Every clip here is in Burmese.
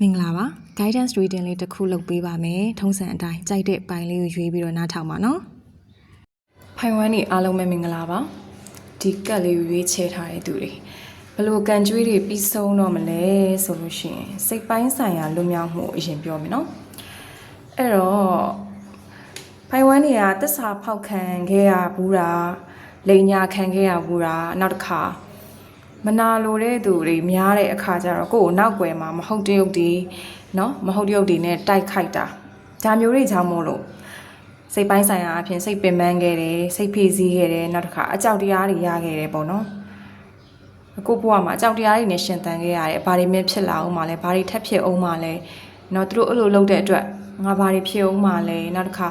မင်္ဂလာပါ guidance reading လေးတစ်ခုလုပ်ပေးပါမယ်ထုံးစံအတိုင်းကြိုက်တဲ့ပိုင်းလေးကိုရွေးပြီးတော့နားထောင်ပါနော်ဖိုင်ဝမ်နေအားလုံးပဲမင်္ဂလာပါဒီကတ်လေးကိုရွေးချယ်ထားတဲ့သူတွေဘလို့ကန်ကျွေးတွေပြီးဆုံးတော့မလဲဆိုလို့ရှိရင်စိတ်ပိုင်းဆိုင်ရာလွတ်မြောက်မှုအရင်ပြောမယ်နော်အဲ့တော့ဖိုင်ဝမ်နေကသစ္စာဖောက်ခံခဲ့ရဘူးတာလိန်ညာခံခဲ့ရဘူးတာနောက်တစ်ခါမနာလိုတဲ့သူတွေများတဲ့အခါကျတော့ကိုယ့်ကိုနောက်ွယ်မှာမဟုတ်တရုပ်တွေเนาะမဟုတ်တရုပ်တွေနဲ့တိုက်ခိုက်တာဒါမျိုးတွေကြောင့်မို့လို့စိတ်ပိုင်းဆိုင်ရာအဖြစ်စိတ်ပင်ပန်းခဲ့တယ်စိတ်ဖိစီးခဲ့တယ်နောက်တစ်ခါအကြောက်တရားတွေရခဲ့တယ်ပေါ့နော်ကိုယ့်ဘဝမှာအကြောက်တရားတွေနဲ့ရှင်သန်ခဲ့ရတယ်ဘာတွေမှဖြစ်လာအောင်မလဲဘာတွေထပ်ဖြစ်အောင်မလဲเนาะသူတို့အဲ့လိုလုပ်တဲ့အတွက်ငါဘာတွေဖြစ်အောင်မလဲနောက်တစ်ခါ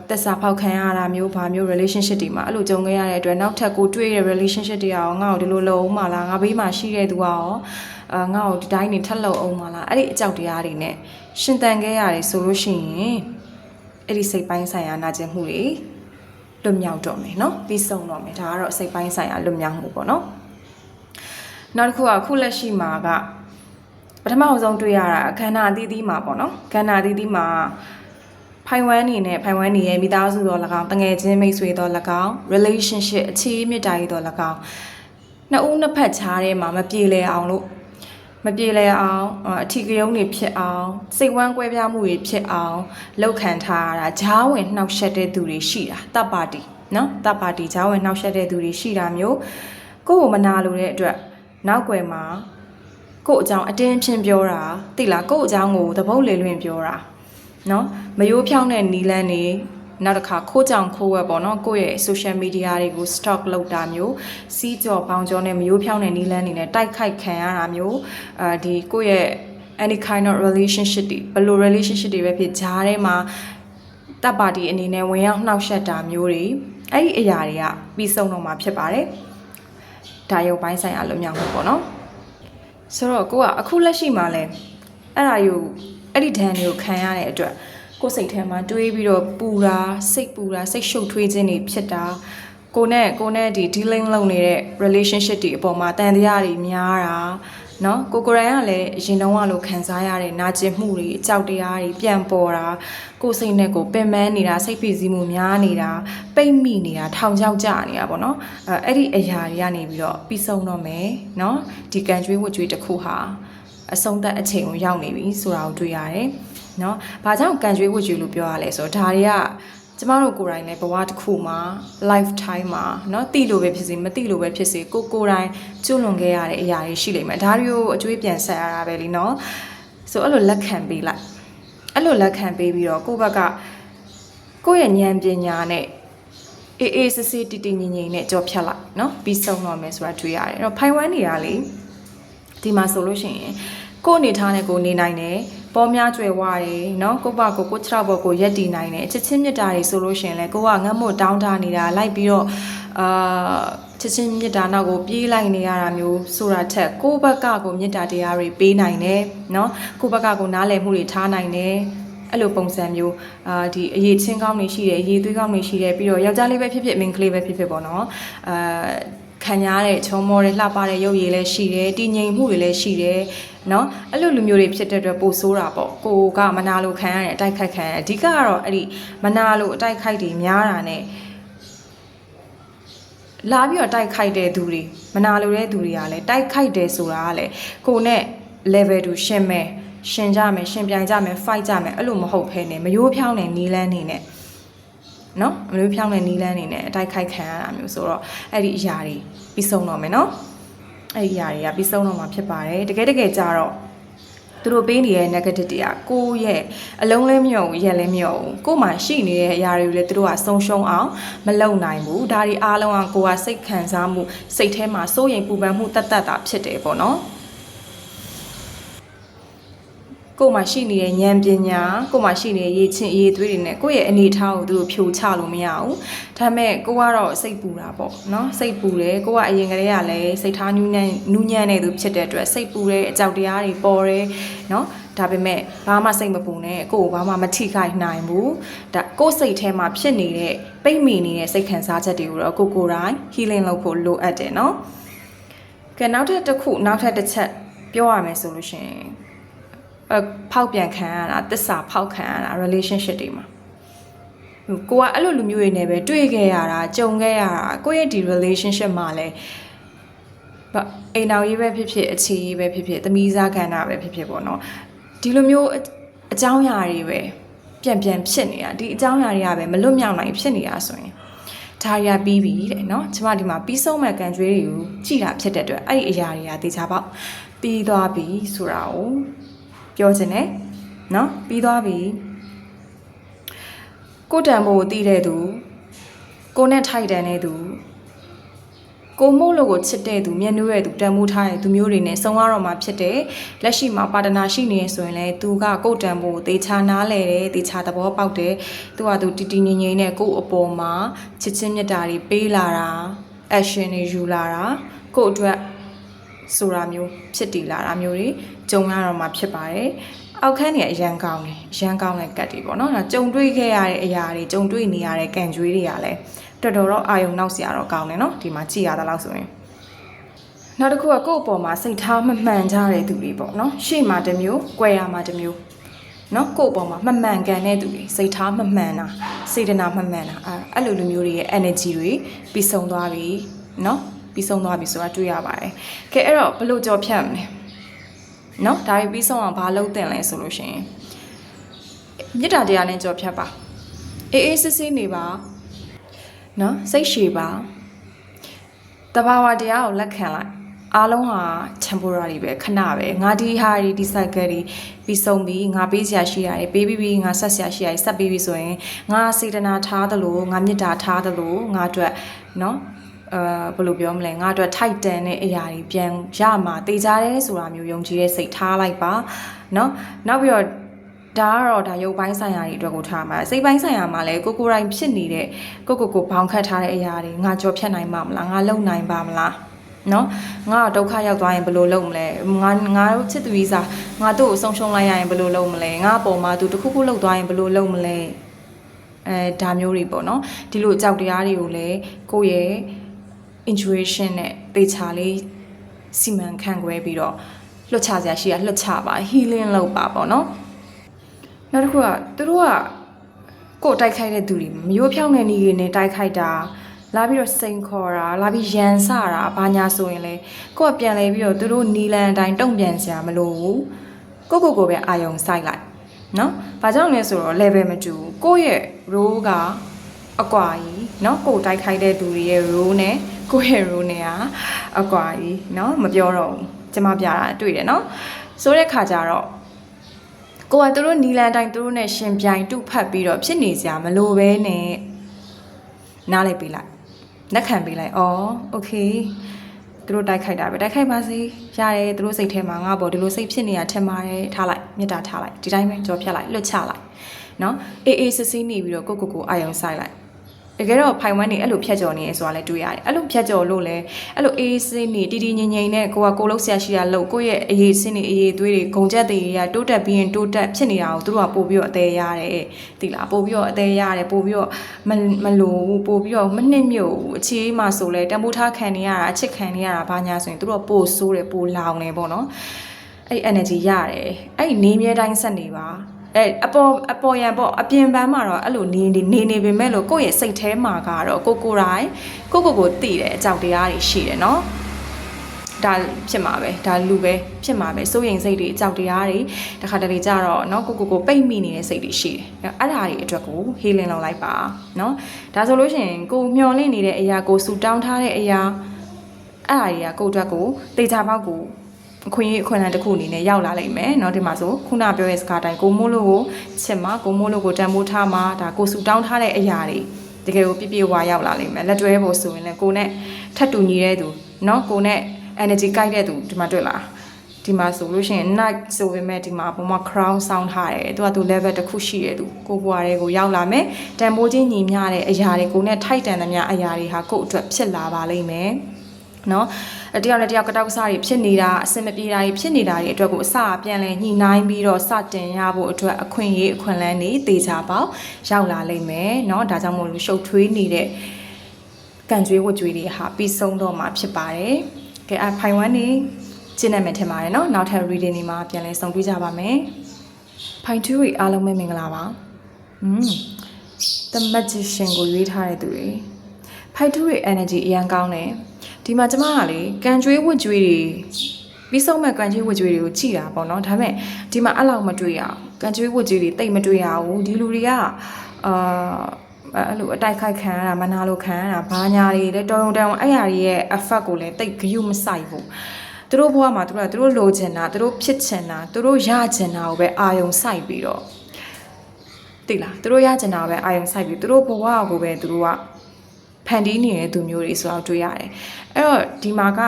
သက်စာဖောက်ခံရတာမျိုးဘာမျိုး relationship တွေမှာအဲ့လိုကြုံခဲ့ရတဲ့အတွက်နောက်ထပ်ကိုတွေ့ရတဲ့ relationship တွေရောငါ့ကိုဒီလိုလုပ်အောင်မလားငါဘေးမှာရှိတဲ့သူကရောငါ့ကိုဒီတိုင်းနေထပ်လုပ်အောင်မလားအဲ့ဒီအကြောက်တရားတွေနဲ့ရှင်သန်ခဲ့ရတယ်ဆိုလို့ရှိရင်အဲ့ဒီစိတ်ပိုင်းဆိုင်ရာနာကျင်မှုတွေလွတ်မြောက်တော့မယ်เนาะပြီးဆုံးတော့မယ်ဒါကတော့စိတ်ပိုင်းဆိုင်ရာလွတ်မြောက်မှုပေါ့เนาะနောက်တစ်ခုကခုလက်ရှိမှာကပထမဆုံးတွေ့ရတာအခမ်းအနားအသီးသီးမှာပေါ့เนาะအခမ်းအနားအသီးသီးမှာဖိုင်ဝမ်နေနဲ့ဖိုင်ဝမ်နေရဲ့မိသားစုတော်၎င်းတငယ်ချင်းမိတ်ဆွေတော်၎င်း relationship အခြေမြစ်တာကြီးတော်၎င်းနှစ်ဦးနှစ်ဖက်ခြားထဲမှာမပြေလည်အောင်လို့မပြေလည်အောင်အထီးကရုံးတွေဖြစ်အောင်စိတ်ဝမ်းကွဲပြားမှုတွေဖြစ်အောင်လောက်ခံထားရတာဂျားဝင်နှောက်ယှက်တဲ့သူတွေရှိတာတပ်ပါတီနော်တပ်ပါတီဂျားဝင်နှောက်ယှက်တဲ့သူတွေရှိတာမျိုးကိုယ့်ကိုမနာလိုတဲ့အတွက်နောက်ွယ်မှာကိုယ့်အကြောင်းအတင်းချင်းပြောတာသိလားကိုယ့်အကြောင်းကိုသဘုတ်လေလွင့်ပြောတာနော်မယိုးဖြောင်းတဲ့နီလန်းနေနောက်တစ်ခါခိုးကြောင်ခိုးဝက်ပေါ့နော်ကိုယ့်ရဲ့ social media တွေကို stock လုပ်တာမျိုးစီးကြော်ပေါင်းကြောနဲ့မယိုးဖြောင်းတဲ့နီလန်းနေနဲ့တိုက်ခိုက်ခံရတာမျိုးဒီကိုယ့်ရဲ့ any kind of relationship တွေဘယ်လို relationship တွေပဲဖြစ်ဂျားထဲမှာတပ်ပါတီအနေနဲ့ဝင်ရောက်နှောက်ယှက်တာမျိုးတွေအဲ့ဒီအရာတွေကပြီးဆုံးတော့မှာဖြစ်ပါတယ်ဒါရုပ်ပိုင်းဆိုင်ရာလွတ်မြောက်မှုပေါ့နော်ဆိုတော့ကိုကအခုလက်ရှိမှာလဲအဲ့ဒါယူအဲ့ဒီဒဏ်တွေကိုခံရတဲ့အတွက်ကိုယ်စိတ်ထဲမှာတွေးပြီးတော့ပူတာစိတ်ရှုပ်ထွေးခြင်းတွေဖြစ်တာကိုနဲ့ဒီ dealing လုပ်နေတဲ့ relationship တွေအပေါ်မှာတန်တရားတွေများတာเนาะကိုယ်ကလည်းအရင်တုန်းကလိုခံစားရတဲ့နာကျင်မှုတွေအကြောက်တရားတွေပြန်ပေါ်တာကိုယ်စိတ်နဲ့ကိုပင်ပန်းနေတာစိတ်ဖိစီးမှုများနေတာပိတ်မိနေတာထောင်ချောက်ကြနေတာပေါ့နော်အဲ့ဒီအရာတွေကနေပြီးတော့ပြီးဆုံးတော့မယ်เนาะဒီကံကြွေးဝတ်ကြွေးတစ်ခုဟာအဆုံးသက်အချိန်ကိုရောက်နေပြီဆိုတာကိုတွေ့ရတယ်เนาะဘာကြောင့်ကံကြွေးဝတ်ကြွေးလို့ပြောရလဲဆိုတော့ဒါတွေကကျမတို့ကိုယ်တိုင်လည်းဘဝတစ်ခုမှာ lifetime မှာเนาะတိလို့ပဲဖြစ်စေမတိလို့ပဲဖြစ်စေကိုယ်တိုင်ကျွလွန်ခဲ့ရတဲ့အရာတွေရှိလိမ့်မယ်ဒါတွေကိုအကျွေးပြန်ဆက်ရတာပဲလीเนาะဆိုအဲ့လိုလက်ခံပေးလိုက်အဲ့လိုလက်ခံပေးပြီးတော့ကိုယ့်ဘက်ကကိုယ့်ရဲ့ဉာဏ်ပညာနဲ့အေးစစ်စစ်တည်ငြိမ်နဲ့ကြော်ဖြတ်လိုက်เนาะပြီးဆုံးတော့မယ်ဆိုတာတွေ့ရတယ်အဲ့တော့ဖိုင်ဝမ်နေတာလေဒီမှာဆိုလို့ရှိရင်ကိုယ်အနေထားနဲ့ကိုယ်နေနိုင်တယ်ပေါ်များကျွယ်ဝတယ်เนาะကိုယ့်ဘာကိုခြေထောက်ပေါ်ကိုရက်တည်နိုင်တယ်အချစ်ချင်းမြတ်တာတွေဆိုလို့ရှိရင်လည်းကိုကငတ်မို့တောင်းတနေတာလိုက်ပြီးတော့ချစ်ချင်းမြတ်တာနောက်ကိုပြေးလိုက်နေရတာမျိုးဆိုတာထက်ကိုယ့်ဘက်ကကိုမြတ်တာတရားတွေပေးနိုင်တယ်เนาะကိုယ့်ဘက်ကကိုနားလည်မှုတွေထားနိုင်တယ်အဲ့လိုပုံစံမျိုးဒီအရေးချင်းကောင်းနေရှိတယ်အရေးသွေးကောင်းနေရှိတယ်ပြီးတော့ယောက်ျားလေးပဲဖြစ်ဖြစ်မိန်းကလေးပဲဖြစ်ဖြစ်ပေါ့နော်ခံရတဲ့ချုံမောတွေလှပတဲ့ရုပ်ရည်လည်းရှိတယ်တည်ငြိမ်မှုတွေလည်းရှိတယ်เนาะအဲ့လိုလူမျိုးတွေဖြစ်တဲ့အတွက်ပိုဆိုးတာပေါ့ကိုကမနာလိုခံရတဲ့အတိုက်ခိုက်ခံရအဓိကကတော့အဲ့ဒီမနာလိုအတိုက်ခိုက်တွေများတာ ਨੇ လာပြီးတော့တိုက်ခိုက်တဲ့သူတွေမနာလိုတဲ့သူတွေကလည်းတိုက်ခိုက်တယ်ဆိုတာကလည်းကိုနဲ့ level 2ရှင်းမယ်ရှင်ကြမယ်ရှင်ပြိုင်ကြမယ် fight ကြမယ်အဲ့လိုမဟုတ်ဘဲနဲ့မယိုးဖြောင်းတဲ့နီလန်းနေနဲ့เนาะမလို့ဖြောင်းတဲ့နီလန်းနေနဲ့အတိုက်ခိုက်ခံရတာမျိုးဆိုတော့အဲ့ဒီအရာတွေပြီးဆုံးတော့မယ်เนาะအဲ့ဒီအရာတွေကပြီးဆုံးတော့မှာဖြစ်ပါတယ်တကယ်ကြတော့သူတို့ပေးနေတဲ့ negative တွေကကိုယ့်ရဲ့အလုံးလဲမြော့ဘူးရက်လဲမြော့ဘူးကိုယ်မှာရှိနေတဲ့အရာတွေကိုလည်းသူတို့ကဆုံးရှုံးအောင်မလုပ်နိုင်ဘူးဒါတွေအားလုံးကကိုယ်ကစိတ်ခံစားမှုစိတ်ထဲမှာစိုးရိမ်ပူပန်မှုတတ်တာဖြစ်တယ်ပေါ့နော်ကိုယ်မှာရှိနေတဲ့ဉာဏ်ပညာကိုယ်မှာရှိနေတဲ့ရေးချင်းရေးသွေးတွေနဲ့ကိုယ့်ရဲ့အနေထားကိုသူတို့ဖြိုချလို့မရဘူးဒါပေမဲ့ကိုကတော့စိတ်ပူတာပေါ့နော်စိတ်ပူတယ်ကိုကအရင်ကတည်းကလည်းစိတ်ထားနူးညံ့နေသူဖြစ်တဲ့အတွက်စိတ်ပူတဲ့အကြောက်တရားတွေပေါ်တယ်နော်ဒါပေမဲ့ဘာမှစိတ်မပူနဲ့ကိုယ်ဘာမှမထိခိုက်နိုင်ဘူးဒါကိုယ်စိတ်ထဲမှာဖြစ်နေတဲ့ပိတ်မိနေတဲ့စိတ်ခံစားချက်တွေကိုတော့ကိုယ်တိုင် healing လုပ်ဖို့လိုအပ်တယ်နော်ကဲနောက်ထပ်တစ်ချက်ပြောရမယ်ဆိုလို့ရှိရင် ဖောက်ပြန်ခံရတာတစ္ဆာဖောက်ခံရတာ relationship တွေမှာကိုကအဲ့လိုလူမျိုးတွေနဲ့ပဲတွေ့ခဲ့ရတာကြုံခဲ့ရတာကိုယ့်ရဲ့ဒီ relationship မှာလဲအိမ်တော်ရေးပဲဖြစ်ဖြစ်အခြေရေးပဲဖြစ်ဖြစ်သမီးစားခန္ဓာပဲဖြစ်ဖြစ်ပေါ့နော်ဒီလိုမျိုးအကြောင်းအရာတွေပဲပြန်ဖြစ်နေတာဒီအကြောင်းအရာတွေကပဲမလွတ်မြောက်နိုင်ဖြစ်နေတာဆိုရင်ဒါရီယာပြီးပြီတဲ့နော်ကျမဒီမှာပြီးဆုံးမဲ့ကန်ကြွေးတွေကိုကြည်တာဖြစ်တဲ့အတွက်အဲ့ဒီအရာတွေကတေချာပေါက်ပြီးသွားပြီဆိုတာကိုပြောချင်တယ်နော်ပြီးသွားပြီကိုတန်ဖို့တည်တဲ့သူကိုနဲ့ထိုက်တန်တဲ့သူကိုမို့လို့ကိုချစ်တဲ့သူမျက်နှာရဲ့သူတန်မိုးထားတဲ့သူမျိုးတွေနဲ့ဆုံးရတော့မှဖြစ်တယ်လက်ရှိမှာပါတနာရှိနေဆိုရင်လည်းသူကကိုတန်ဖို့တေချာနားလဲတယ်တေချာသဘောပေါက်တယ်သူကသူတီငိမ့်နဲ့ကိုအပေါ်မှာချစ်ချင်းမြတ်တာတွေပေးလာတာ action တွေယူလာတာကိုအတွက်ဆိုတာမျိုးဖြစ်တည်လာတာမျိုးတွေကြုံရတော့မှဖြစ်ပါတယ်အောက်ခန်းတွေအရန်ကောင်းတယ်အရန်ကောင်းတဲ့ကတ်တွေပေါ့နော်ဒါကြုံတွေ့ခဲ့ရတဲ့အရာတွေကြုံတွေ့နေရတဲ့ကံကြွေးတွေကလည်းတော်တော့အာယုံနောက်စရာတော့ကောင်းတယ်နော်ဒီမှာကြည်ရတာလို့ဆိုရင်နောက်တစ်ခုကကိုယ့်အပေါ်မှာစိတ်ထားမမှန်ကြတဲ့သူတွေပေါ့နော်ရှေ့မှာတစ်မျိုး၊ကွယ်ရမှာတစ်မျိုးနော်ကိုယ့်အပေါ်မှာမမှန်ကန်တဲ့သူတွေစိတ်ထားမမှန်တာစေတနာမမှန်တာအဲ့လိုလူမျိုးတွေရဲ့ energy တွေပြီးဆုံးသွားပြီနော်ပြီးဆုံးသွားပြီဆိုတာတွေ့ရပါတယ်ကဲအဲ့တော့ဘလို့ကြော်ဖြတ်မလဲနော်ဒါပြီးဆုံးအောင်ဘာလုပ်တင်လဲဆိုလို့ရှိရင်မေတ္တာတရားနဲ့ကြော်ဖြတ်ပါအေးအေးဆေးဆေးနေပါနော်စိတ်ရှည်ပါတဘာဝတရားကိုလက်ခံလိုက်အားလုံးဟာ temporary ပဲခဏပဲငါဒီဟာဒီ cycle တွေပြီးဆုံးပြီငါပေးစရာရှိရတယ်ပေးပြီးငါဆက်စရာရှိရတယ်ဆက်ပြီးပြီဆိုရင်ငါစေတနာထားသလိုငါမေတ္တာထားသလိုငါအတွက်နော်ဘယ်လိုပြောမလဲငါအတွက်ထိုက်တန်တဲ့အရာတွေပြန်ရမှာတေချာတယ်ဆိုတာမျိုးယုံကြည်တဲ့စိတ်ထားလိုက်ပါနော်နောက်ပြီးတော့ဒါကတော့ဒါရုပ်ပိုင်းဆိုင်ရာတွေအတွက်ကိုထားမှာစိတ်ပိုင်းဆိုင်ရာမှာလည်းကိုယ်တိုင်းဖြစ်နေတဲ့ကိုဘောင်ခတ်ထားတဲ့အရာတွေငါကြော်ဖြတ်နိုင်ပါမလားငါလုံနိုင်ပါမလားနော်ငါဒုက္ခရောက်သွားရင်ဘယ်လိုလုပ်မလဲငါတို့ချစ်သူကြီးစားငါတို့ကိုဆုံးရှုံးလိုက်ရရင်ဘယ်လိုလုပ်မလဲငါအပေါ်မှာသူတစ်ခုခုလုပ်သွားရင်ဘယ်လိုလုပ်မလဲဒါမျိုးတွေပေါ့နော်ဒီလိုအကြောက်တရားတွေကိုလည်းကိုယ့်ရဲ့ intuition နဲ့တေချာလေးစီမံခန့်ခွဲပြီးတော့လွတ်ချစရာရှိရလွတ်ချပါ healing လုပ်ပါပေါ့နော်နောက်တစ်ခုကသူတို့ကကိုယ်တိုက်ခိုက်တဲ့သူတွေမျိုးဖြောင်းတဲ့နေတွေနဲ့တိုက်ခိုက်တာလာပြီးတော့စိန်ခေါ်တာလာပြီးရန်ဆတာဘာညာဆိုရင်လေကိုယ်ကပြန်လဲပြီးတော့သူတို့နီလန်အတိုင်းတုံ့ပြန်စရာမလိုဘူးကိုပဲအာယုံစိုက်လိုက်နော်ဘာကြောင့်လဲဆိုတော့ level မတူကိုယ့်ရဲ့ role ကအကွာကြီးနော်ကိုယ်တိုက်ခိုက်တဲ့သူတွေရဲ့ role နဲ့ကိုယ့်ရဲ့ role နဲ့ကအကွာကြီးနော်မပြောတော့ဘူးကျမပြတာတွေ့တယ်နော်ဆိုတဲ့ခါကျတော့ကိုကသူတို့နီလန်တိုင်းသူတို့နဲ့ရှင်ပြိုင်တုဖတ်ပြီးတော့ဖြစ်နေစရာမလိုပဲနဲ့နားလိုက်ပေးလိုက်လက်ခံပေးလိုက်โอเคသူတို့တိုက်ခိုက်တာပဲတိုက်ခိုက်ပါစေရတယ်သူတို့စိတ်ထဲမှာငါပေါ့ဒီလိုစိတ်ဖြစ်နေတာထင်ပါတယ်ထားလိုက်မေတ္တာထားလိုက်ဒီတိုင်းပဲကြော်ဖြတ်လိုက်လွတ်ချလိုက်နော်အေးစစ်စစ်နေပြီးတော့ကိုအာယုံဆိုင်လိုက်တကယ်တော့ဖိုင်ဝမ်းနေအဲ့လိုဖြတ်ကျော်နေရဆိုတာလည်းတွေ့ရတယ်အဲ့လိုဖြတ်ကျော်လို့လည်းအဲ့လိုအေးစင်းနေတီငိမ့်နဲ့ကိုလုံးဆရာရှိတာလို့ကိုရဲ့အရေးစင်းနေအရေးသွေးတွေဂုံချက်တွေရတိုးတက်ပြီးရင်တိုးတက်ဖြစ်နေတာကိုသူတို့ကပို့ပြီးတော့အသေးရတယ်သိလားပို့ပြီးတော့အသေးရတယ်ပို့ပြီးတော့မလိုဘူးပို့ပြီးတော့မနှိမ့်မြို့အခြေမှဆိုလဲတံပိုးထားခံနေရတာအချစ်ခံနေရတာဘာညာဆိုရင်သူတို့ကပို့ဆိုးတယ်ပို့လောင်တယ်ပေါ့နော်အဲ့ energy ရတယ်အဲ့နေမြဲတိုင်းဆက်နေပါအပေါ်ရန်ပေါ့အပြင်ပန်းမှာတော့အဲ့လိုနေပေမဲ့လို့ကိုယ့်ရဲ့စိတ်ထဲမှာကတော့ကိုတိုင်းကိုသိတယ်အကြောက်တရားတွေရှိတယ်နော်ဒါဖြစ်မှာပဲဒါလူပဲဖြစ်မှာပဲစိုးရိမ်စိတ်တွေအကြောက်တရားတွေတခါတလေကြတော့နော်ကိုပိတ်မိနေတဲ့စိတ်တွေရှိတယ်အဲ့ဒါတွေအတွက်ကို healing လုပ်လိုက်ပါနော်ဒါဆိုလို့ရှိရင်ကိုမျောလင့်နေတဲ့အရာကိုဆူတောင်းထားတဲ့အရာအဲ့ဒါတွေကကိုအတွက်ကိုတေချာပေါက်ကိုအခွင့်အလမ်းတစ်ခုအနေနဲ့ရောက်လာလိမ့်မယ်เนาะဒီမှာဆိုခုနပြောရဲ့စကားတိုင်းကိုမိုးလို့ကိုချစ်မှာကိုမိုးလို့ကိုတန်မိုးထားမှာဒါကိုဆူတောင်းထားတဲ့အရာတွေတကယ်ကိုပြည့်ဝရောက်လာလိမ့်မယ်လက်တွဲဖို့ဆိုရင်လည်းကိုနဲ့ထပ်တူညီတဲ့သူเนาะကိုနဲ့ energy ကိုက်တဲ့သူဒီမှာတွေ့လားဒီမှာဆိုလို့ရှိရင် night ဆိုပေမဲ့ဒီမှာပုံမှာ crown sound ထားတယ်သူကlevel တစ်ခုရှိတယ်သူကိုဘွားတွေကိုရောက်လာမယ်တန်မိုးချင်းညီမျှတဲ့အရာတွေကိုနဲ့ထိုက်တန်သမျှအရာတွေဟာကို့အတွက်ဖြစ်လာပါလိမ့်မယ်နော်တယောက်နဲ့တယောက်ကတောက်စားတွေဖြစ်နေတာအဆင်မပြေတာတွေဖြစ်နေတာတွေအတွက်ကိုအစပြန်လဲညှိနှိုင်းပြီးတော့စတင်ရဖို့အတွက်အခွင့်အလမ်းတွေတေချာပေါက်ရောက်လာလိမ့်မယ်เนาะဒါကြောင့်မို့လို့ရှုပ်ထွေးနေတဲ့ကံကြွေးဝတ်ကြွေးတွေဟာပြီးဆုံးတော့မှာဖြစ်ပါတယ်ကဲဖိုင်ဝမ်းနေ ကျင့်နေမယ်ထင်ပါတယ်နော်နောက်ထပ် reading တွေမှာပြန်လည်ဆုံတွေ့ကြပါမယ်ဖိုင်2တွေအားလုံးပဲမင်္ဂလာပါThe Magician ကိုရွေးထားတဲ့သူတွေဖိုင်2တွေ energy အရန်ကောင်းတယ်ဒီမှာကျမကလေကန်ကျွေးဝတ်ကြွေးတွေပြီးဆုံးမဲ့ကန်ကျွေးဝတ်ကြွေးတွေကိုကြည်တာပေါ့နော်ဒါပေမဲ့ဒီမှာအဲ့လောက်မတွေ့ရအောင်ကန်ကျွေးဝတ်ကြွေးတွေတိတ်မတွေ့ရဘူးဒီလူတွေကအဲ့လိုအတိုက်ခိုက်ခံရတာမနာလို့ခံရတာဘာညာတွေလဲတော်ရုံတန်အဲ့ဟာတွေရဲ့ effect ကိုလည်းတိတ်ဂရုမစိုက်ဘူးသူတို့ဘဝမှာသူတို့လိုချင်တာသူတို့ဖြစ်ချင်တာသူတို့ရချင်တာကိုပဲအာယုံစိုက်ပြီးတော့သိလားသူတို့ရချင်တာပဲအာယုံစိုက်ပြီးသူတို့ဘဝကိုပဲသူတို့ကဖန်တီးနေတဲ့သူမျိုးတွေဆိုတော့တွေ့ရတယ်အဲ့တော့ဒီမှာက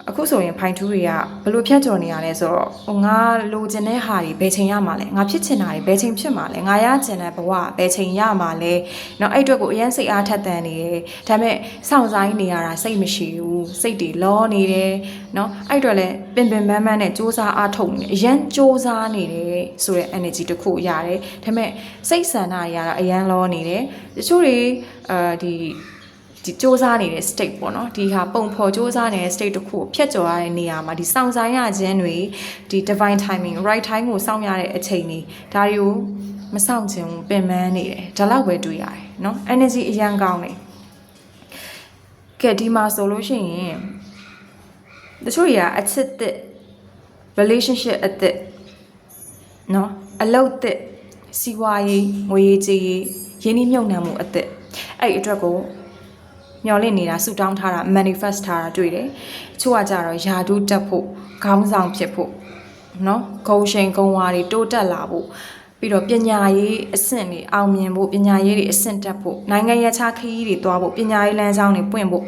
အခုဆိုရင်ဖိုင်2တွေကဘလို့ဖြတ်ကျော်နေရလဲဆိုတော့ငါလိုချင်တဲ့ဟာတွေဘယ်ချိန်ရမှာလဲငါဖြစ်ချင်တာတွေဘယ်ချိန်ဖြစ်မှာလဲငါရချင်တဲ့ဘဝဘယ်ချိန်ရမှာလဲเนาะအဲ့အတွက်ကိုအရင်စိတ်အားထက်သန်နေတယ်ဒါပေမဲ့စောင့်ဆိုင်နေရတာစိတ်မရှိဘူးစိတ်တွေလောနေတယ်เนาะအဲ့အတွက်လည်းပင်ပင်ပန်းပန်းနဲ့စူးစမ်းအားထုတ်နေတယ်အရင်စူးစမ်းနေတယ်ဆိုတဲ့ energy တစ်ခုရတယ်ဒါပေမဲ့စိတ်ဆန္ဒတွေကတော့အရင်လောနေတယ်တချို့တွေဒီစ조사နေတဲ့ state ပေါ့နော်ဒီဟာပုံဖော်စ조사နေတဲ့ state တစ်ခုကိုဖျက်ကျော်ရတဲ့နေရာမှာဒီစောင့်ဆိုင်ရခြင်းတွေဒီ divine timing right time ကိုစောင့်ရတဲ့အချိန်တွေဒါတွေကိုမစောင့်ခြင်းပင်ပန်းနေတယ်ဒါလောက်ပဲတွေ့ရတယ်เนาะ energy အရန်ကောင်းတယ်ကဲဒီမှာဆိုလို့ရှိရင်တချို့တွေကအချစ်တဲ့ relationship အသစ်เนาะအလုပ်သစ်စီးပွားရေးငွေရေးကြေးရေးရင်းနှီးမြှုပ်နှံမှုအသစ်အဲ့အတွက်ကိုမျော်လင့်နေတာဆူတောင်းထားတာ manifest ထားတာတွေ့တယ်။ချို့ကကြတော့ယာဒုတက်ဖို့ခေါင်းဆောင်ဖြစ်ဖို့နော်ဂုံရှင်ဂုံဝါတွေတိုးတက်လာဖို့ပြီးတော့ပညာရေးအဆင့်တွေအောင်မြင်ဖို့ပညာရေးတွေအဆင့်တက်ဖို့နိုင်ငံရခြားခရီးတွေသွားဖို့ပညာရေးလမ်းကြောင်းတွေပွင့်ဖို့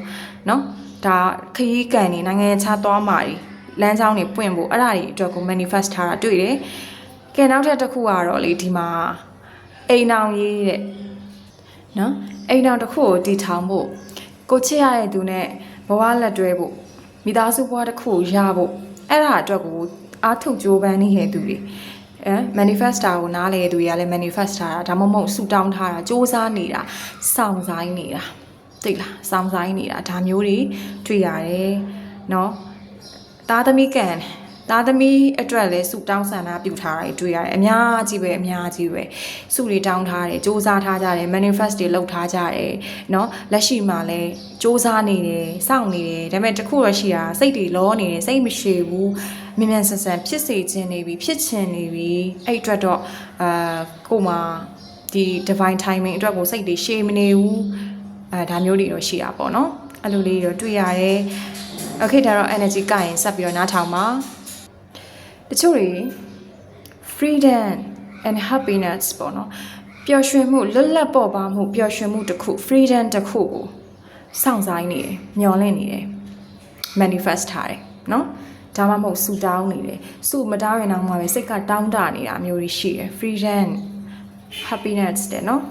နော်ဒါခရီးကန်တွေနိုင်ငံရခြားသွားမှာတွေလမ်းကြောင်းတွေပွင့်ဖို့အဲ့ဒါတွေအတွက်ကို manifest ထားတာတွေ့တယ်။ကဲနောက်ထပ်တစ်ခုကတော့လေဒီမှာအိမ်အောင်ရေးတဲ့နော်အိမ်အောင်တစ်ခုကိုတည်ထောင်ဖို့ကိုချစ်ရတဲ့သူနဲ့ဘဝလက်တွဲဖို့မိသားစုဘဝတစ်ခုရဖို့အဲ့ဒါအတွက်ကိုအားထုတ်ကြိုးပမ်းနေတဲ့သူတွေmanifestor ကိုနားလေသူတွေကလည်း manifest ထားတာဒါမှမဟုတ်ဆူတောင်းထားတာစ조사နေတာစောင့်ဆိုင်နေတာသိလားစောင့်ဆိုင်နေတာဒါမျိုးတွေတွေ့ရတယ်เนาะသားသမီးကန်သားသမီးအတွက်လည်းစုတောင်းဆန္ဒပြုထားတာတွေ့ရတယ်အများကြီးပဲစုတွေတောင်းထားတယ်စ조사ထားကြတယ် manifest တွေလုပ်ထားကြတယ်เนาะလက်ရှိမှာလည်းစ조사နေတယ်စောင့်နေတယ်ဒါပေမဲ့တခုတော့ရှိတာစိတ်တွေလောနေတယ်စိတ်မရှိဘူးမြန်မြန်ဆန်ဆန်ဖြစ်စေခြင်းနေပြီဖြစ်ချင်နေပြီအဲ့အတွက်တော့ကိုမှဒီ divine timing အတွက်ကိုစိတ်တွေရှေ့မနေဘူးဒါမျိုးတွေတော့ရှိတာပေါ့เนาะအဲ့လိုလေးတော့တွေ့ရတယ်โอเคဒါတော့ energy ကရင်ဆက်ပြီးတော့နားထောင်ပါတချို့တွေ freedom and happiness ပေါ့နော်ပျော်ရွှင်မှုလွတ်လပ်ပေါ်ပါမှုပျော်ရွှင်မှုတစ်ခု freedom တစ်ခုကိုစောင့်ဆိုင်နေတယ်မျှော်လင့်နေတယ် manifest ထားတယ်နော်ဒါမှမဟုတ်ဆူတောင်းနေတယ်ဆူမတောင်းရင်တော့မှပဲစိတ်ကတောင်းတနေတာမျိုးတွေရှိတယ် freedom happiness တဲ့နော်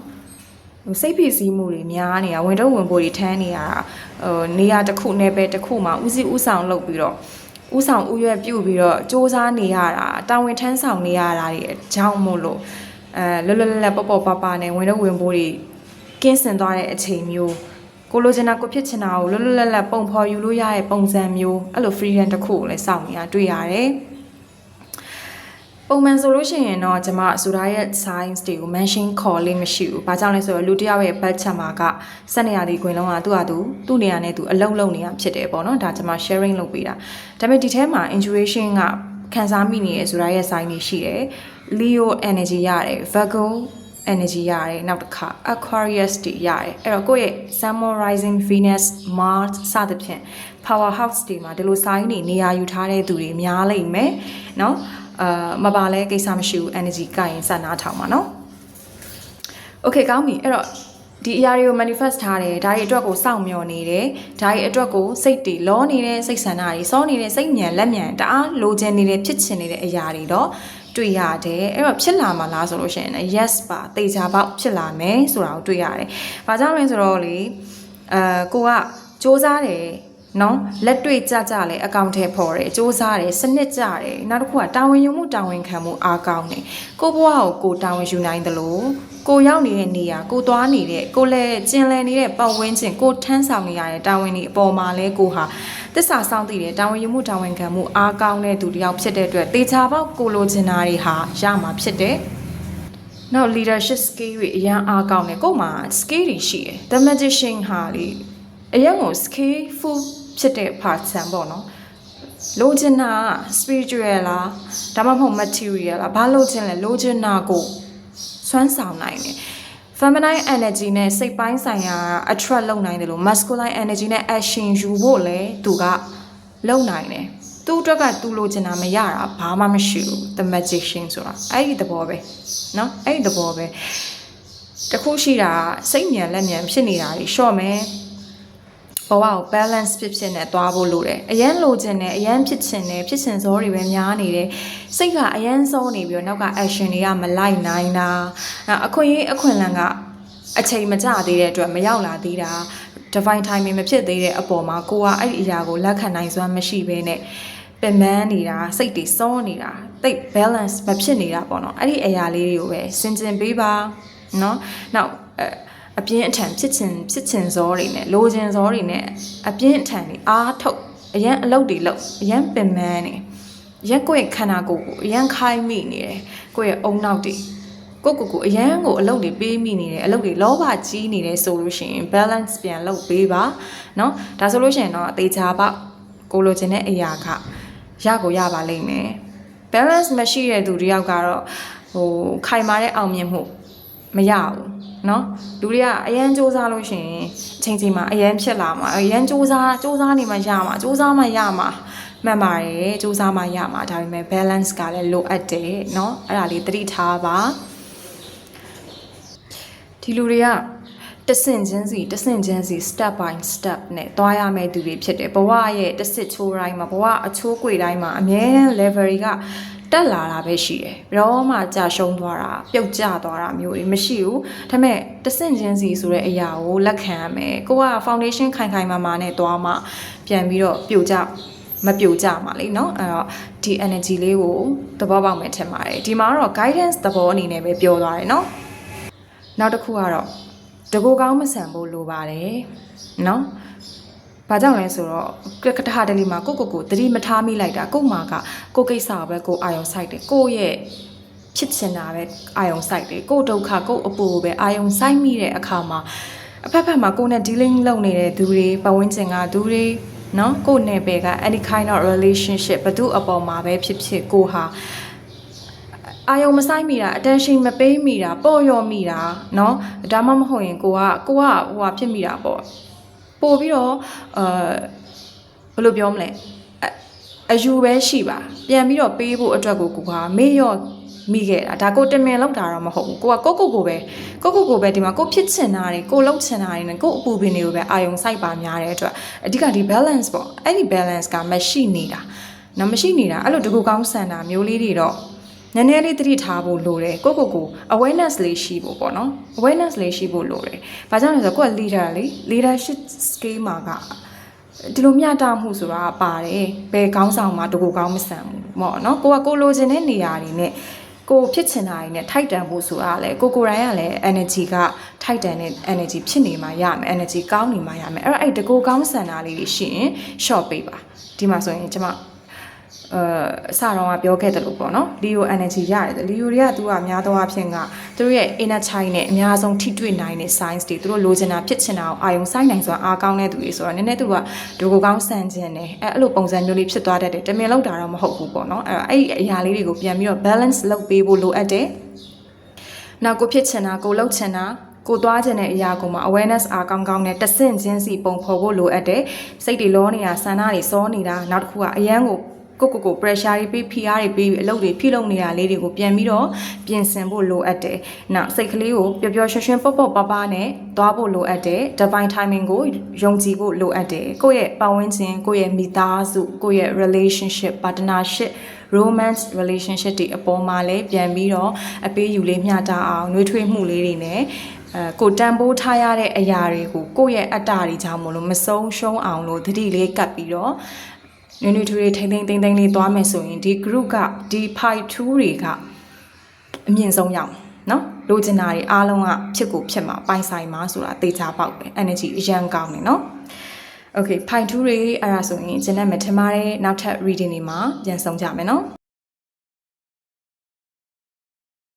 စိတ်ဖြစ်စည်းမှုတွေများနေတာဝင်တော့ဝင်ပို့တွေထမ်းနေရတာနေရာတစ်ခုနယ်ပယ်တစ်ခုမှာဥဆောင်လုပ်ပြီးတော့ဥဆောင်ဥရွက်ပြုတ်ပြီးတော့စ조사နေရတာတာဝန်ထမ်းဆောင်နေရတာတွေအကြောင်းမို့လို့လွတ်လွတ်လပ်လပ်ပေါ့ပါပါနဲ့ဝင်တော့ဝင်ပို့တွေကင်းစင်သွားတဲ့အချိန်မျိုးကိုလိုချင်တာကိုဖြစ်ချင်တာကိုလွတ်လွတ်လပ်လပ်ပုံဖော်ယူလို့ရတဲ့ပုံစံမျိုးအဲ့လို freedom တစ်ခုကိုလည်းစောင့်နေတာတွေ့ရတယ်ပုံမှန်ဆိုလို့ရှိရင်တော့ကျွန်မဆိုဒါရဲ့ signs တွေကို mention ခေါ်လေးမရှိဘူး။ဘာကြောင့်လဲဆိုတော့လူတစ်ယောက်ရဲ့ budget မှာကစက်နေရာဒီခွင်လုံးကသူ့နေရာနဲ့သူအလုံးလုံးနေတာဖြစ်တယ်ပေါ့နော်။ဒါကျွန်မ sharing လုပ်ပေးတာ။ဒါပေမဲ့ဒီထဲမှာ intuition ကခံစားမိနေရဆိုဒါရဲ့ sign တွေရှိတယ်။ Leo energy ရတယ် Virgo energy ရတယ်နောက်တစ်ခါ Aquarius တွေရတယ်။အဲ့တော့ကိုယ့်ရဲ့ Sun Rising Venus Mars စသဖြင့် power house တွေမှာဒီလို sign တွေနေရာယူထားတဲ့သူတွေများလိမ့်မယ်။နော်မပါလဲကိစ္စမရှိဘူး energy ကရင်စနာထောင်ပါเนาะ okay ကောင်းပြီအဲ့တော့ဒီအရာတွေကို manifest ထားတယ်ဒါတွေအတွက်ကိုစောင့်မျှော်နေတယ်ဒါတွေအတွက်ကိုစိတ်တွေလောနေတဲ့စိတ်ဆန္ဒတွေစောနေတဲ့စိတ်ညံလက်ညံတအားလိုချင်နေတဲ့ဖြစ်ချင်နေတဲ့အရာတွေတော့တွေ့ရတယ်အဲ့တော့ဖြစ်လာမှာလားဆိုလို့ရှိရင် yes ပါတေချာပေါက်ဖြစ်လာမယ်ဆိုတာကိုတွေ့ရတယ်ဘာကြောင့်လဲဆိုတော့လေကိုကစ조사တယ်နော်လက်တွေ့ကြကြလဲအကောင့်ထဲပေါ်တယ်စ조사တယ်စနစ်ကြတယ်နောက်တစ်ခုကတာဝန်ယူမှုတာဝန်ခံမှုအားကောင်းတယ်ကိုဘွားကိုတာဝန်ယူနိုင်တယ်လို့ကိုရောက်နေတဲ့နေရာကိုသွားနေတဲ့ကိုလည်းကျင်လည်နေတဲ့ပတ်ဝန်းကျင်ကိုထမ်းဆောင်နေရတဲ့တာဝန်တွေအပေါ်မှာလဲကိုဟာ သစ္စာစောင့်သိတယ်တာဝန်ယူမှုတာဝန်ခံမှုအားကောင်းတဲ့သူတယောက်ဖြစ်တဲ့အတွက်တေချာပေါက်ကိုလိုချင်တာတွေဟာရမှာဖြစ်တယ်နောက် leadership skill တွေအရန်အားကောင်းတယ်ကို့မှာ skill တွေရှိတယ် the magician ဟာလေအရန်ကို skillful ဖြစ်တဲ့ person ပေါ့နော်လိုချင်တာ spiritual လားဒါမှမဟုတ် material လားဘာလိုချင်လဲလိုချင်တာကိုစွမ်းဆောင်နိုင်တယ် feminine energy နဲ့စိတ်ပိုင်းဆိုင်ရာ attract လုပ်နိုင်တယ်လို့ masculine energy နဲ့ action ယူဖို့လဲသူကလုပ်နိုင်တယ်သူ့အတွက်ကသူလိုချင်တာမရတာဘာမှမရှိဘူး the magician ဆိုတာအဲ့ဒီသဘောပဲเนาะအဲ့ဒီသဘောပဲတခုရှိတာစိတ်ညံလက်ညံဖြစ်နေတာကြီးရှော့မယ်ဘဝကို balance ဖြစ်နေသွားဖို့လိုတယ်အရန်လိုချင်တယ်အရန်ဖြစ်ချင်တယ်ဖြစ်ချင်စောတွေပဲများနေတယ်စိတ်ကအရန်စောနေပြီးတော့နောက်က action တွေကမလိုက်နိုင်တာအခွင့်အရေးအခွင့်အလမ်းကအချိန်မကျသေးတဲ့အတွက်မရောက်လာသေးတာ divine timing မဖြစ်သေးတဲ့အပေါ်မှာကိုကအဲ့ဒီအရာကိုလက်ခံနိုင်စွမ်းမရှိဘဲနဲ့ပင်ပန်းနေတာစိတ်တွေစောနေတာတိတ် balance မဖြစ်နေတာပေါ့နော်အဲ့ဒီအရာလေးတွေကိုပဲစင်ကျင်ပေးပါเนาะနောက်အပြင်းအထန်ဖြစ်ချင်စောတွေနဲ့လိုချင်စောတွေနဲ့အပြင်းအထန်တွေအားထုတ်အရန်အလုပ်တွေလုပ်အရန်ပင်ပန်းနေရက်ကိုယ့်ရဲ့ခန္ဓာကိုယ်ကိုအရန်ခိုင်းမိနေတယ်ကိုယ့်ရဲ့အုံနောက်တွေကိုအရန်ကိုအလုပ်တွေပေးမိနေတယ်အလုပ်တွေလောဘကြီးနေတယ်ဆိုလို့ရှိရင် balance ပြန်လုပ်ပေးပါเนาะဒါဆိုလို့ရှိရင်တော့အသေးချာပေါ့ကိုလိုချင်တဲ့အရာကရကိုရပါလိမ့်မယ် balance မရှိတဲ့သူတယောက်ကတော့ခိုင်မာတဲ့အောင်မြင်မှုမရဘူးเนาะလူတွေကအရန်စူးစမ်းလို့ရှိရင်ချိန်ချိန်မှာအရန်ဖြစ်လာမှာအရန်စူးစမ်းနေမှရမှာစူးစမ်းမှရမှာမှန်ပါတယ်စူးစမ်းမှရမှာဒါပေမဲ့ balance ကလည်းလိုအပ်တယ်เนาะအဲ့ဒါလေးသတိထားပါဒီလူတွေကတဆင့်ချင်းစီ step by step နဲ့သွားရမယ့်သူတွေဖြစ်တယ်ဘဝရဲ့တစ်စစ်ချိုးတိုင်းမှာဘဝအချိုးကွေတိုင်းမှာအမြဲတမ်း level တွေကတက်လာတာပဲရှိတယ်ဘယ်တော့မှကြာရှုံးသွားတာပြုတ်ကျသွားတာမျိုးတွေမရှိဘူးဒါပေမဲ့တဆင့်ချင်းစီဆိုတဲ့အရာကိုလက်ခံရမယ်ကိုက foundation ခိုင်မာမာနဲ့သွားမှပြန်ပြီးတော့မပြိုကျမှာလေเนาะအဲ့တော့ဒီ energy လေးကိုသဘောပေါက်မယ်ထင်ပါတယ်ဒီမှာတော့ guidance သဘောအနေနဲ့ပဲပြောသွားတယ်เนาะနောက်တစ်ခုကတော့တကူကောင်းမဆန်ဖို့လိုပါတယ်เนาะဘာကြောင့်လဲဆိုတော့ကတဟာတလီမှာကိုသတိမထားမိလိုက်တာကိုမှာကကိုကိစ္စပဲကိုအာယုံစိုက်တယ်ကိုရဲ့ဖြစ်ချင်တာပဲအာယုံစိုက်တယ်ကိုဒုက္ခကိုအပူပဲအာယုံစိုက်မိတဲ့အခါမှာအဖက်မှာကိုနဲ့ dealing လုပ်နေတဲ့သူတွေပတ်ဝန်းကျင်ကသူတွေเนาะကိုနဲ့ပဲက any kind of relationship ဘသူအပေါ်မှာပဲဖြစ်ကိုဟာအာယုံမဆိုင်မိတာ attention မပေးမိတာပေါ့ရော့မိတာเนาะဒါမှမဟုတ်ရင်ကိုကဟိုဟာဖြစ်မိတာပေါ့ပို့ပြီးတော့ဘယ်လိုပြောမလဲအယူပဲရှိပါပြန်ပြီးတော့ပေးဖို့အတွက်ကိုကမေ့ရော့မိခဲ့တာဒါကိုတမင်လောက်တာတော့မဟုတ်ဘူးကိုကကိုပဲဒီမှာကိုဖြစ်ချင်တာတွေကိုလှုပ်ချင်တာတွေနဲ့ကိုအပူပင်တွေကိုပဲအာယုံစိုက်ပါများတဲ့အတွက်အဓိကဒီ balance ပေါ့အဲ့ဒီ balance ကမရှိနေတာအဲ့လိုတကူကောင်းဆန်တာမျိုးလေးတွေတော့နည်းနည်းလေးသတိထားဖို့လိုတယ်ကို awareness လေးရှိဖို့ပေါ့နော် awareness လေးရှိဖို့လိုတယ်ဘာကြောင့်လဲဆိုတော့ကိုက leader လေ leadership skill မှာကဒီလိုမျှတမှုဆိုတာပါတယ်ဘယ်ခေါင်းဆောင်မှာတကူကောင်းမဆန်ဘူးပေါ့နော်ကိုလိုချင်တဲ့နေရာတွေနဲ့ကိုဖြစ်ချင်တာတွေနဲ့ထိုက်တန်ဖို့ဆိုတာလေကိုယ်တိုင်ကလည်း energy ကထိုက်တန်တဲ့ energy ဖြစ်နေမှရမယ် energy ကောင်းနေမှရမယ်အဲ့တကူကောင်းဆန်တာလေးတွေရှိရင် short ပေးပါဒီမှာဆိုရင်ကျွန်မအစတော့ကပြောခဲ့တယ်လို့ပေါ့နော် Leo energy ရတယ် Leo တွေကသူကများသောအားဖြင့်ကသူတို့ရဲ့ inner child နဲ့အများဆုံးထိတွေ့နိုင်တဲ့ signs တွေသူတို့လိုချင်တာဖြစ်ချင်တာကိုအာယုံစိုက်နိုင်စွာအားကောင်းတဲ့သူတွေဆိုတော့နည်းနည်းသူကဒိုကိုကောင်းဆန်ခြင်းနဲ့အဲ့လိုပုံစံမျိုးလေးဖြစ်သွားတတ်တယ်တမင်လောက်တာတော့မဟုတ်ဘူးပေါ့နော်အဲ့အရာလေးတွေကိုပြန်ပြီးတော့ balance လုပ်ပေးဖို့လိုအပ်တယ်နောက်ကိုဖြစ်ချင်တာကိုလှုပ်ချင်တာကိုသွားခြင်းတဲ့အရာကိုမှ awareness အားကောင်းကောင်းနဲ့တဆင့်ချင်းစီပုံဖော်ဖို့လိုအပ်တယ်စိတ်တွေလောနေတာဆန္ဒတွေစောနေတာနောက်တစ်ခုကအရန်ကိုကို pressure တွေပေးဖိအားတွေပေးအလုပ်တွေဖိလုပ်နေတာလေးတွေကိုပြန်ပြီးတော့ပြင်ဆင်ဖို့လိုအပ်တယ်။နောက်စိတ်ကလေးကိုပျော်ပျော်ရွှင်ရွှင်ပေါ့ပါနဲ့သွားဖို့လိုအပ်တယ်။ divine timing ကိုယုံကြည်ဖို့လိုအပ်တယ်။ကိုယ့်ရဲ့ပတ်ဝန်းကျင်ကိုယ့်ရဲ့မိသားစုကိုယ့်ရဲ့ relationship partnership romance relationship တွေအပေါ်မှာလည်းပြန်ပြီးတော့အပေးယူလေးမျှတအောင်နှွေးထွေးမှုလေးတွေနဲ့ကိုတန်ဖိုးထားရတဲ့အရာတွေကိုကိုယ့်ရဲ့အတ္တတွေကြောင့်မလို့မဆုံးရှုံးအောင်လို့သတိလေးကပ်ပြီးတော့နွေးနွေးထွေးထွေးထိမ့်လေးသွားမယ်ဆိုရင်ဒီ group ကဒီ fight 2တွေကအမြင့်ဆုံးရောက်နော်လိုချင်တာတွေအားလုံးကဖြစ်မှာပိုင်ဆိုင်မှာဆိုတာသေချာပေါက်ပဲ energy အရန်ကောင်းနေနော် Okay ဖိုင်2တွေအဲ့ဒါဆိုရင်ကျန်တဲ့မဲ့ထင်ပါတယ်နောက်ထပ် reading တွေမှာပြန်ဆောင်ကြမယ်နော်